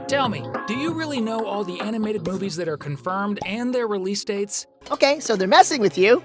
Tell me, do you really know all the animated movies that are confirmed and their release dates? Okay, so they're messing with you.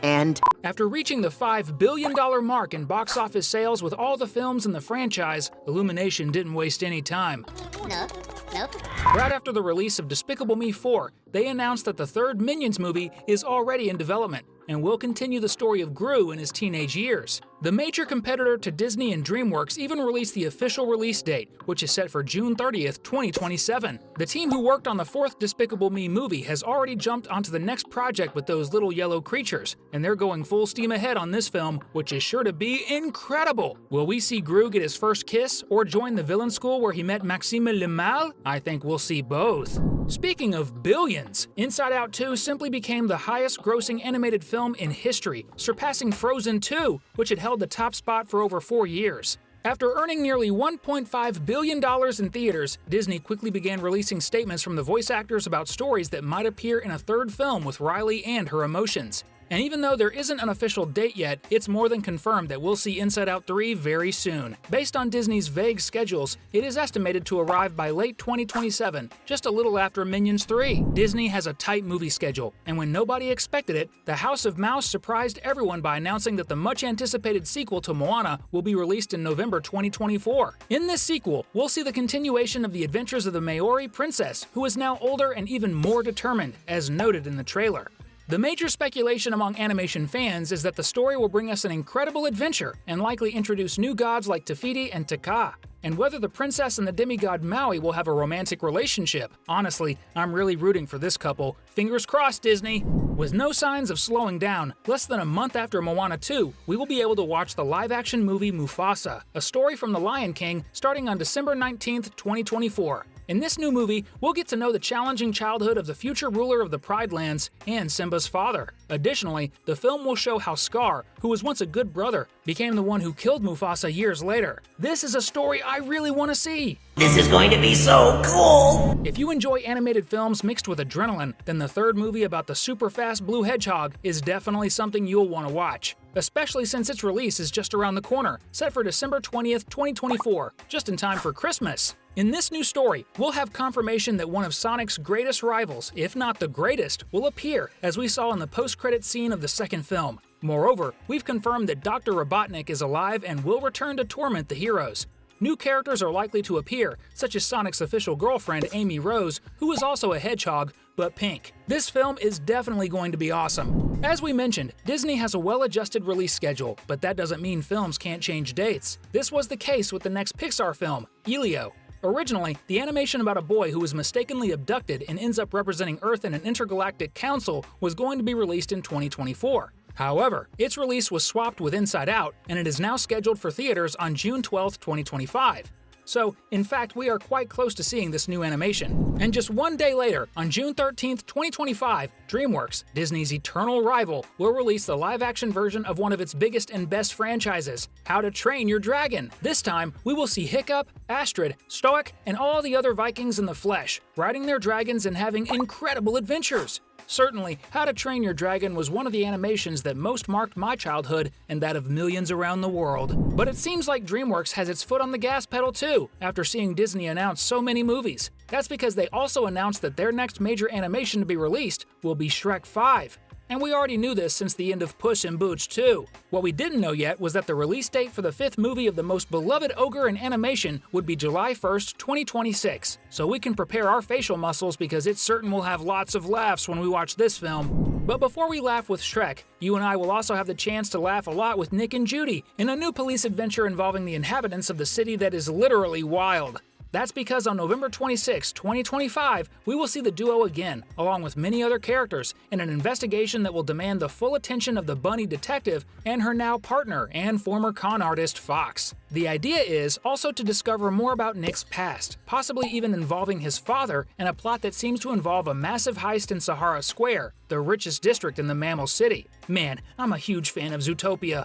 And After reaching the $5 billion mark in box office sales with all the films in the franchise, Illumination didn't waste any time. Nope. Right after the release of Despicable Me 4, they announced that the third Minions movie is already in development and will continue the story of Gru in his teenage years. The major competitor to Disney and DreamWorks even released the official release date, which is set for June 30th, 2027. The team who worked on the fourth Despicable Me movie has already jumped onto the next project with those little yellow creatures, and they're going full steam ahead on this film, which is sure to be incredible. Will we see Gru get his first kiss or join the villain school where he met Maxime Le Mal? I think we'll see both. Speaking of billions, Inside Out 2 simply became the highest-grossing animated film in history, surpassing Frozen 2, which had held the top spot for over 4 years. After earning nearly $1.5 billion in theaters, Disney quickly began releasing statements from the voice actors about stories that might appear in a third film with Riley and her emotions. And even though there isn't an official date yet, it's more than confirmed that we'll see Inside Out 3 very soon. Based on Disney's vague schedules, it is estimated to arrive by late 2027, just a little after Minions 3. Disney has a tight movie schedule, and when nobody expected it, the House of Mouse surprised everyone by announcing that the much-anticipated sequel to Moana will be released in November 2024. In this sequel, we'll see the continuation of the adventures of the Maori princess, who is now older and even more determined, as noted in the trailer. The major speculation among animation fans is that the story will bring us an incredible adventure and likely introduce new gods like Te Fiti and Te Kā. And whether the princess and the demigod Maui will have a romantic relationship. Honestly, I'm really rooting for this couple. Fingers crossed, Disney! With no signs of slowing down, less than a month after Moana II, we will be able to watch the live-action movie Mufasa, a story from The Lion King, starting on December 19th, 2024. In this new movie, we'll get to know the challenging childhood of the future ruler of the Pride Lands and Simba's father. Additionally, the film will show how Scar, who was once a good brother, became the one who killed Mufasa years later. This is a story I really want to see! This is going to be so cool! If you enjoy animated films mixed with adrenaline, then the third movie about the super-fast blue hedgehog is definitely something you'll want to watch. Especially since its release is just around the corner, set for December 20th, 2024, just in time for Christmas. In this new story, we'll have confirmation that one of Sonic's greatest rivals, if not the greatest, will appear, as we saw in the post-credit scene of the second film. Moreover, we've confirmed that Dr. Robotnik is alive and will return to torment the heroes. New characters are likely to appear, such as Sonic's official girlfriend, Amy Rose, who is also a hedgehog, but pink. This film is definitely going to be awesome. As we mentioned, Disney has a well-adjusted release schedule, but that doesn't mean films can't change dates. This was the case with the next Pixar film, Ilio. Originally, the animation about a boy who was mistakenly abducted and ends up representing Earth in an intergalactic council was going to be released in 2024. However, its release was swapped with Inside Out, and it is now scheduled for theaters on June 12, 2025. So, in fact, we are quite close to seeing this new animation. And just one day later, on June 13, 2025, DreamWorks, Disney's eternal rival, will release the live-action version of one of its biggest and best franchises, How to Train Your Dragon. This time, we will see Hiccup, Astrid, Stoic, and all the other Vikings in the flesh, riding their dragons and having incredible adventures. Certainly, How to Train Your Dragon was one of the animations that most marked my childhood and that of millions around the world. But it seems like DreamWorks has its foot on the gas pedal too, after seeing Disney announce so many movies. That's because they also announced that their next major animation to be released will be Shrek 5. And we already knew this since the end of Puss in Boots 2. What we didn't know yet was that the release date for the fifth movie of the most beloved ogre in animation would be July 1st, 2026. So we can prepare our facial muscles because it's certain we'll have lots of laughs when we watch this film. But before we laugh with Shrek, you and I will also have the chance to laugh a lot with Nick and Judy in a new police adventure involving the inhabitants of the city that is literally wild. That's because on November 26, 2025, we will see the duo again, along with many other characters, in an investigation that will demand the full attention of the bunny detective and her now partner and former con artist Fox. The idea is also to discover more about Nick's past, possibly even involving his father, in a plot that seems to involve a massive heist in Sahara Square, the richest district in the Mammal City. Man, I'm a huge fan of Zootopia.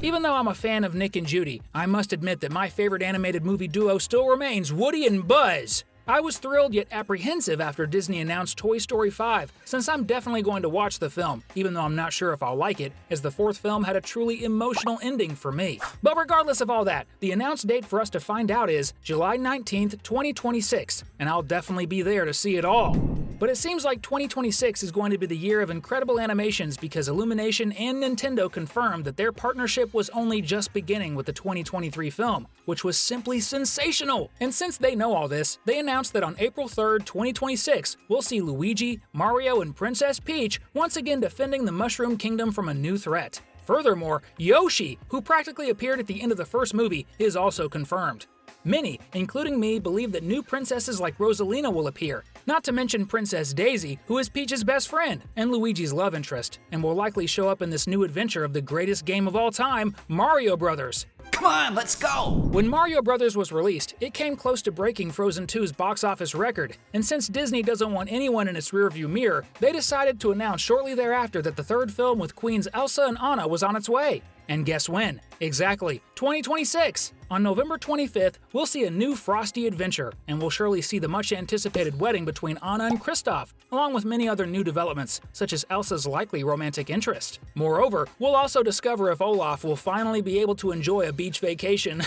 Even though I'm a fan of Nick and Judy, I must admit that my favorite animated movie duo still remains Woody and Buzz. I was thrilled yet apprehensive after Disney announced Toy Story 5, since I'm definitely going to watch the film, even though I'm not sure if I'll like it, as the fourth film had a truly emotional ending for me. But regardless of all that, the announced date for us to find out is July 19th, 2026, and I'll definitely be there to see it all. But it seems like 2026 is going to be the year of incredible animations because Illumination and Nintendo confirmed that their partnership was only just beginning with the 2023 film, which was simply sensational. And since they know all this, they announced that on April 3rd, 2026, we'll see Luigi, Mario, and Princess Peach once again defending the Mushroom Kingdom from a new threat. Furthermore, Yoshi, who practically appeared at the end of the first movie, is also confirmed. Many, including me, believe that new princesses like Rosalina will appear, not to mention Princess Daisy, who is Peach's best friend and Luigi's love interest, and will likely show up in this new adventure of the greatest game of all time, Mario Bros. Come on, let's go! When Mario Bros. Was released, it came close to breaking Frozen 2's box office record, and since Disney doesn't want anyone in its rearview mirror, they decided to announce shortly thereafter that the third film with Queens Elsa and Anna was on its way. And guess when? Exactly, 2026! On November 25th, we'll see a new Frosty adventure, and we'll surely see the much-anticipated wedding between Anna and Kristoff, along with many other new developments, such as Elsa's likely romantic interest. Moreover, we'll also discover if Olaf will finally be able to enjoy a beach vacation.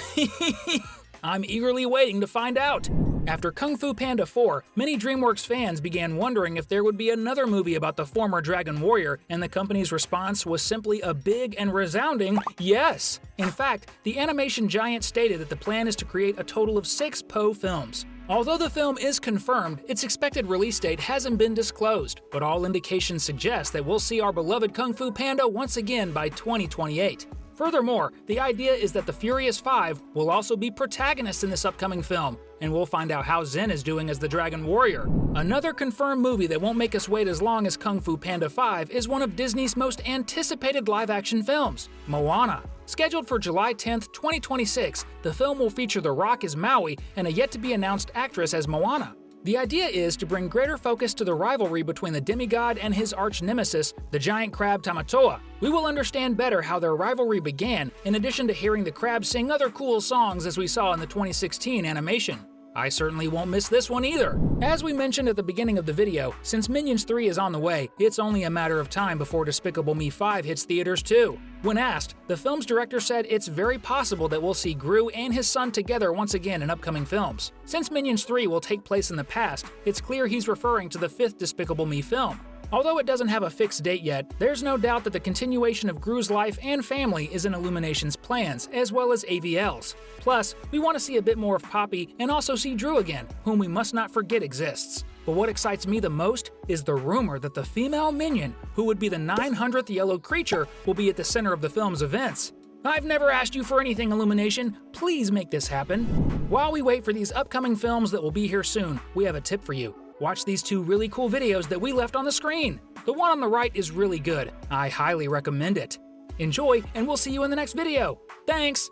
I'm eagerly waiting to find out. After Kung Fu Panda 4, many DreamWorks fans began wondering if there would be another movie about the former Dragon Warrior, and the company's response was simply a big and resounding yes. In fact, the animation giant stated that the plan is to create a total of 6 Po films. Although the film is confirmed, its expected release date hasn't been disclosed, but all indications suggest that we'll see our beloved Kung Fu Panda once again by 2028. Furthermore, the idea is that the Furious 5 will also be protagonists in this upcoming film, and we'll find out how Zen is doing as the Dragon Warrior. Another confirmed movie that won't make us wait as long as Kung Fu Panda 5 is one of Disney's most anticipated live-action films, Moana. Scheduled for July 10th, 2026, the film will feature The Rock as Maui and a yet-to-be-announced actress as Moana. The idea is to bring greater focus to the rivalry between the demigod and his arch-nemesis, the giant crab Tamatoa. We will understand better how their rivalry began, in addition to hearing the crab sing other cool songs as we saw in the 2016 animation. I certainly won't miss this one either. As we mentioned at the beginning of the video, since Minions 3 is on the way, it's only a matter of time before Despicable Me 5 hits theaters too. When asked, the film's director said it's very possible that we'll see Gru and his son together once again in upcoming films. Since Minions 3 will take place in the past, it's clear he's referring to the 5th Despicable Me film. Although it doesn't have a fixed date yet, there's no doubt that the continuation of Gru's life and family is in Illumination's plans, as well as AVL's. Plus, we want to see a bit more of Poppy and also see Drew again, whom we must not forget exists. But what excites me the most is the rumor that the female minion, who would be the 900th yellow creature, will be at the center of the film's events. I've never asked you for anything, Illumination. Please make this happen. While we wait for these upcoming films that will be here soon, we have a tip for you. Watch these 2 really cool videos that we left on the screen. The one on the right is really good. I highly recommend it. Enjoy, and we'll see you in the next video. Thanks!